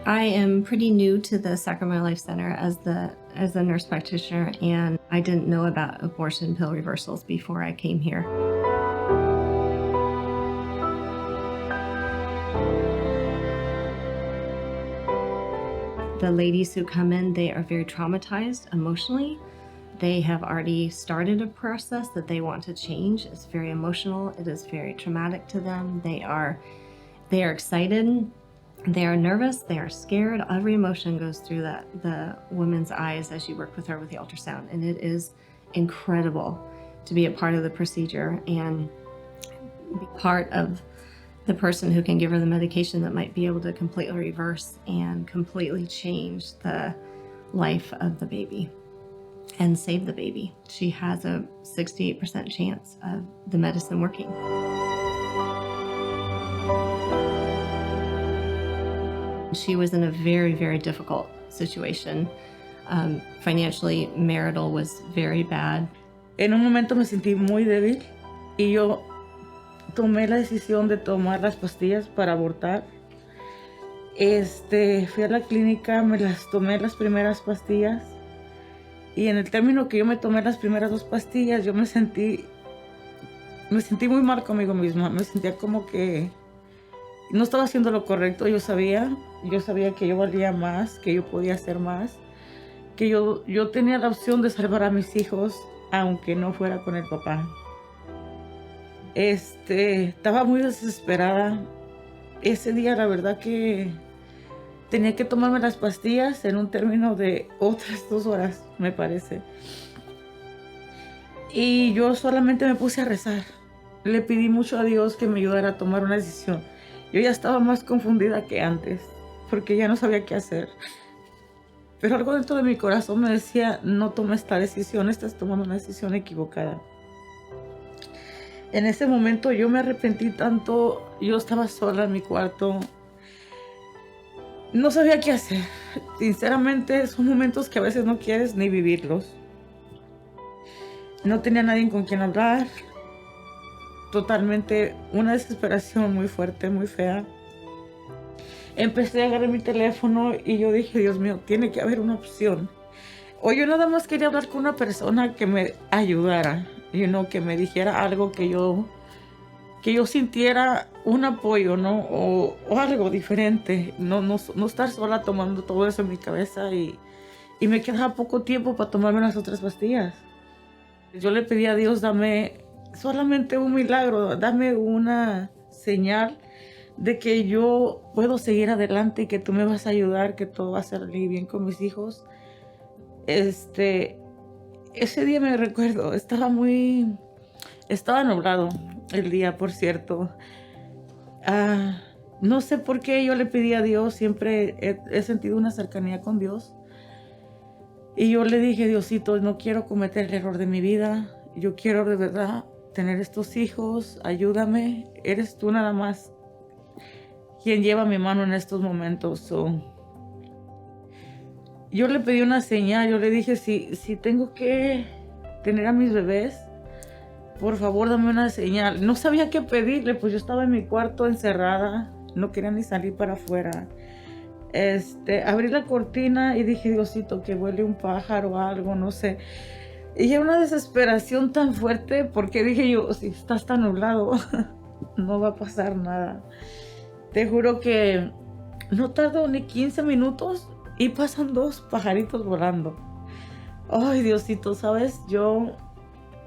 I am pretty new to the Sacramento Life Center as a nurse practitioner, and I didn't know about abortion pill reversals before I came here. The ladies who come in, they are very traumatized emotionally. They have already started a process that they want to change. It's very emotional. It is very traumatic to them. They are excited. They are nervous, they are scared. Every emotion goes through the woman's eyes as you work with her with the ultrasound. And it is incredible to be a part of the procedure and be part of the person who can give her the medication that might be able to completely reverse and completely change the life of the baby and save the baby. She has a 68% chance of the medicine working. She was in a very, very difficult situation. Financially, marital was very bad. En un momento me sentí muy débil y yo tomé la decisión de tomar las pastillas para abortar. Fui a la clínica, me las tomé las primeras pastillas y en el término que yo me tomé las primeras 2 pastillas, yo me sentí muy mal conmigo misma. Me sentía como que no estaba haciendo lo correcto. Yo sabía que yo valía más, que yo podía hacer más, que yo tenía la opción de salvar a mis hijos, aunque no fuera con el papá. Estaba muy desesperada. Ese día, la verdad que tenía que tomarme las pastillas en un término de otras 2 horas, me parece. Y yo solamente me puse a rezar. Le pedí mucho a Dios que me ayudara a tomar una decisión. Yo ya estaba más confundida que antes, porque ya no sabía qué hacer. Pero algo dentro de mi corazón me decía, no tomes esta decisión, estás tomando una decisión equivocada. En ese momento yo me arrepentí tanto, yo estaba sola en mi cuarto. No sabía qué hacer. Sinceramente, son momentos que a veces no quieres ni vivirlos. No tenía nadie con quien hablar. Totalmente una desesperación muy fuerte, muy fea. Empecé a agarrar mi teléfono y yo dije, Dios mío, tiene que haber una opción. O yo nada más quería hablar con una persona que me ayudara, que me dijera algo que yo sintiera un apoyo, ¿no? O algo diferente. No estar sola tomando todo eso en mi cabeza y me quedaba poco tiempo para tomarme las otras pastillas. Yo le pedí a Dios, dame solamente un milagro, dame una señal de que yo puedo seguir adelante y que tú me vas a ayudar, que todo va a salir bien con mis hijos. Ese día me recuerdo, estaba nublado el día, por cierto. No sé por qué yo le pedí a Dios, siempre he sentido una cercanía con Dios. Y yo le dije, Diosito, no quiero cometer el error de mi vida, yo quiero de verdad tener estos hijos, ayúdame, eres tú nada más quien lleva mi mano en estos momentos. Yo le pedí una señal, yo le dije, si tengo que tener a mis bebés, por favor dame una señal. No sabía qué pedirle, pues yo estaba en mi cuarto encerrada, no quería ni salir para afuera. Abrí la cortina y dije, Diosito, que vuele un pájaro o algo, no sé. Y era una desesperación tan fuerte porque dije yo, si estás tan nublado, no va a pasar nada. Te juro que no tardó ni 15 minutos y pasan 2 pajaritos volando. Ay, Diosito, ¿sabes?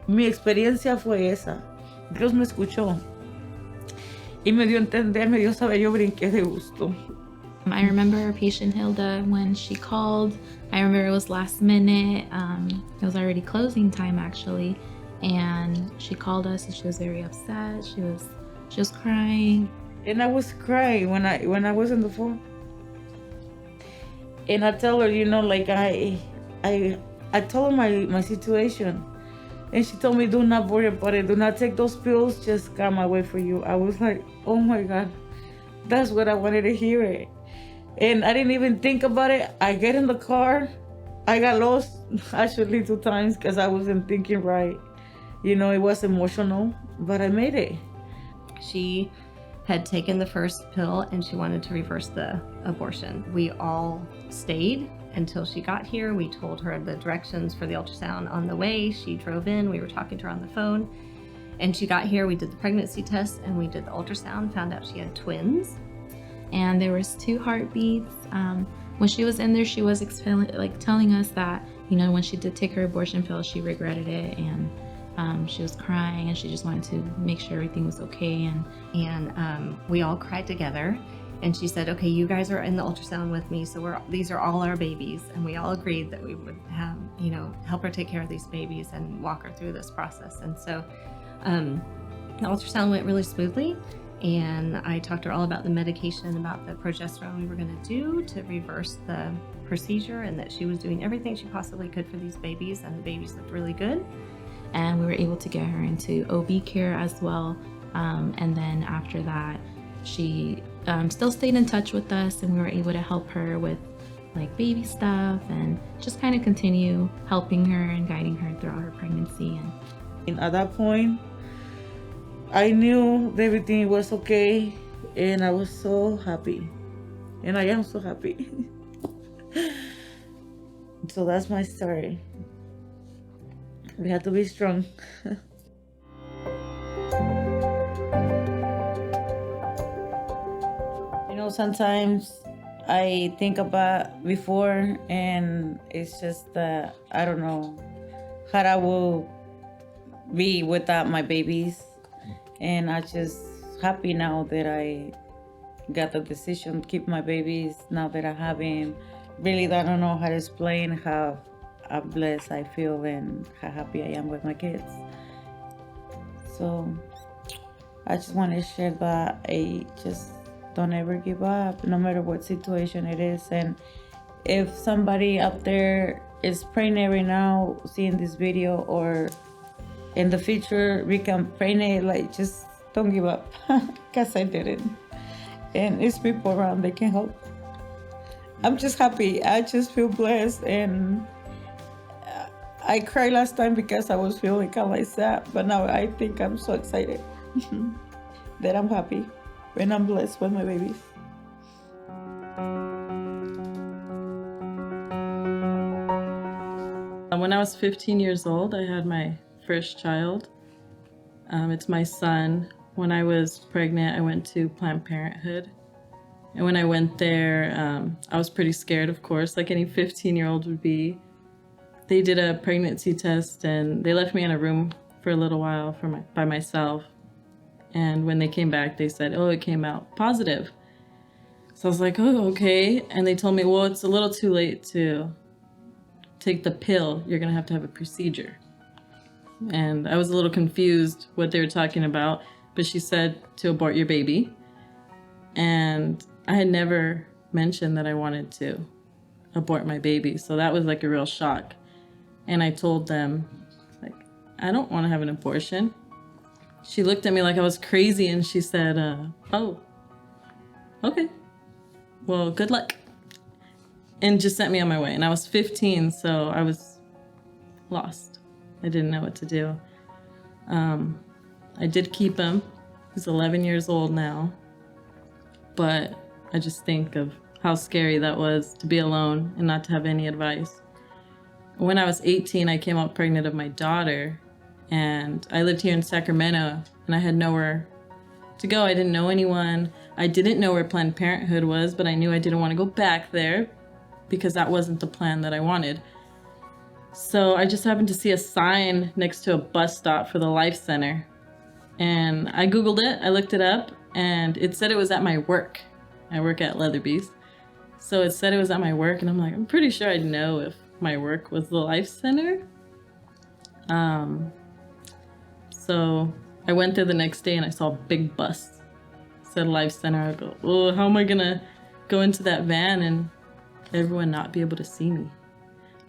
Mi experiencia fue esa. Dios me escuchó y me dio a entender, me dio saber, yo brinqué de gusto. I remember our patient Hilda when she called. I remember it was last minute. It was already closing time actually, and she called us and she was very upset. She was crying. And I was crying when I was on the phone. And I tell her, like I told her my situation. And she told me, do not worry about it. Do not take those pills. Just God, my way for you. I was like, oh my God, that's what I wanted to hear. And I didn't even think about it. I get in the car. I got lost actually 2 times because I wasn't thinking right. It was emotional, but I made it. She had taken the first pill and she wanted to reverse the abortion. We all stayed until she got here. We told her the directions for the ultrasound on the way. She drove in, we were talking to her on the phone, and she got here. We did the pregnancy test and we did the ultrasound, found out she had twins. And there was 2 heartbeats. When she was in there, she was telling us that, you know, when she did take her abortion pill, she regretted it, and she was crying and she just wanted to make sure everything was okay. And we all cried together. And she said, okay, you guys are in the ultrasound with me, so these are all our babies. And we all agreed that we would have, you know, help her take care of these babies and walk her through this process. And so the ultrasound went really smoothly. And I talked to her all about the medication, about the progesterone we were going to do to reverse the procedure, and that she was doing everything she possibly could for these babies, and the babies looked really good. And we were able to get her into OB care as well. And then after that, she still stayed in touch with us, and we were able to help her with like baby stuff and just kind of continue helping her and guiding her throughout her pregnancy. And at that point, I knew everything was okay, and I was so happy, and I am so happy. So that's my story. We have to be strong. You know, sometimes I think about before, and it's just that I don't know how I will be without my babies. And I'm just happy now that I got the decision to keep my babies now that I have him. Really, I don't know how to explain how blessed I feel and how happy I am with my kids. So I just want to share that I just don't ever give up, no matter what situation it is. And if somebody out there is pregnant right now, seeing this video, or in the future become pregnant, like, just don't give up, because I didn't. And it's people around that can help. I'm just happy. I just feel blessed, and I cried last time because I was feeling kind of like sad, but now I think I'm so excited that I'm happy and I'm blessed with my babies. When I was 15 years old, I had my first child. It's my son. When I was pregnant, I went to Planned Parenthood. And when I went there, I was pretty scared, of course, like any 15-year-old would be. They did a pregnancy test and they left me in a room for a little while by myself. And when they came back, they said, oh, it came out positive. So I was like, oh, okay. And they told me, well, it's a little too late to take the pill. You're gonna have to have a procedure. And I was a little confused what they were talking about, but she said to abort your baby. And I had never mentioned that I wanted to abort my baby. So that was like a real shock. And I told them, like, I don't want to have an abortion. She looked at me like I was crazy and she said, oh, okay, well, good luck. And just sent me on my way. And I was 15, so I was lost. I didn't know what to do. I did keep him. He's 11 years old now. But I just think of how scary that was to be alone and not to have any advice. When I was 18, I came out pregnant of my daughter, and I lived here in Sacramento, and I had nowhere to go. I didn't know anyone. I didn't know where Planned Parenthood was, but I knew I didn't want to go back there because that wasn't the plan that I wanted. So I just happened to see a sign next to a bus stop for the Life Center. And I Googled it, I looked it up, and it said it was at my work. I work at Leatherby's. So it said it was at my work, and I'm like, I'm pretty sure I'd know if my work was the Life Center. So I went there the next day and I saw a big bus. It said Life Center. I go, oh, how am I gonna go into that van and everyone not be able to see me?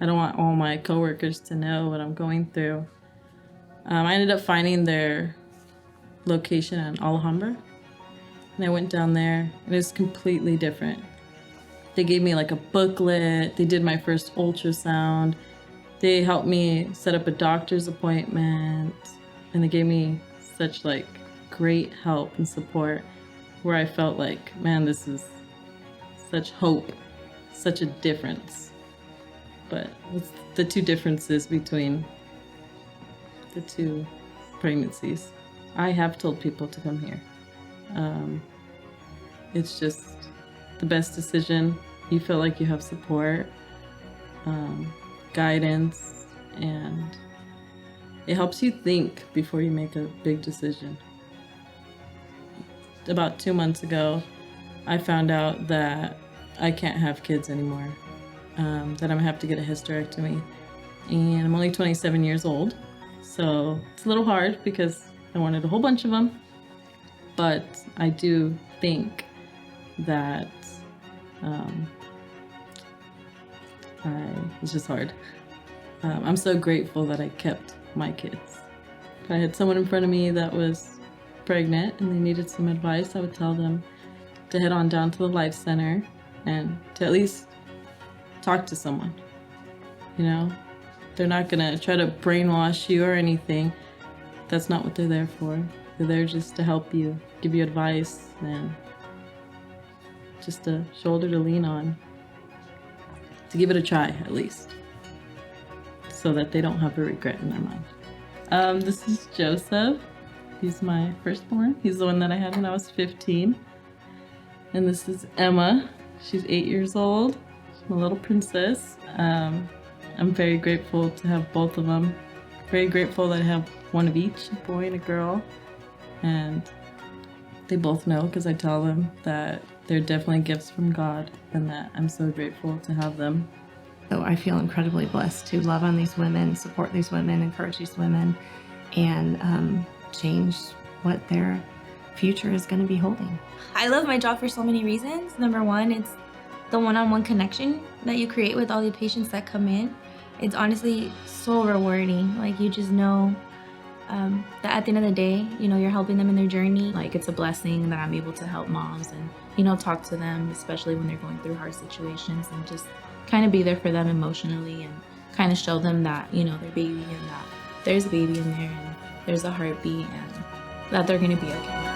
I don't want all my coworkers to know what I'm going through. I ended up finding their location in Alhambra. And I went down there and it was completely different. They gave me like a booklet. They did my first ultrasound. They helped me set up a doctor's appointment. And they gave me such like great help and support. where I felt like, man, this is such hope, such a difference. But what's the two differences between the two pregnancies? I have told people to come here. It's just the best decision. You feel like you have support, guidance, and it helps you think before you make a big decision. About 2 months ago, I found out that I can't have kids anymore, that I'm gonna have to get a hysterectomy. And I'm only 27 years old, so it's a little hard because I wanted a whole bunch of them. But I do think that it's just hard. I'm so grateful that I kept my kids. If I had someone in front of me that was pregnant and they needed some advice, I would tell them to head on down to the Life Center and to at least talk to someone. You know, they're not gonna try to brainwash you or anything. That's not what they're there for. They're there just to help you, give you advice, and just a shoulder to lean on, to give it a try at least, so that they don't have a regret in their mind. This is Joseph. He's my firstborn. He's the one that I had when I was 15. And this is Emma. She's 8 years old. She's my little princess. I'm very grateful to have both of them. Very grateful that I have one of each, a boy and a girl. And they both know because I tell them that they're definitely gifts from God and that I'm so grateful to have them. So I feel incredibly blessed to love on these women, support these women, encourage these women, and change what their future is going to be holding. I love my job for so many reasons. Number one, it's the one-on-one connection that you create with all the patients that come in. It's honestly so rewarding. Like, you just know that at the end of the day, you know, you're helping them in their journey. Like, it's a blessing that I'm able to help moms and, you know, talk to them, especially when they're going through hard situations, and just kind of be there for them emotionally and kind of show them that, you know, their baby and that there's a baby in there and there's a heartbeat and that they're going to be okay.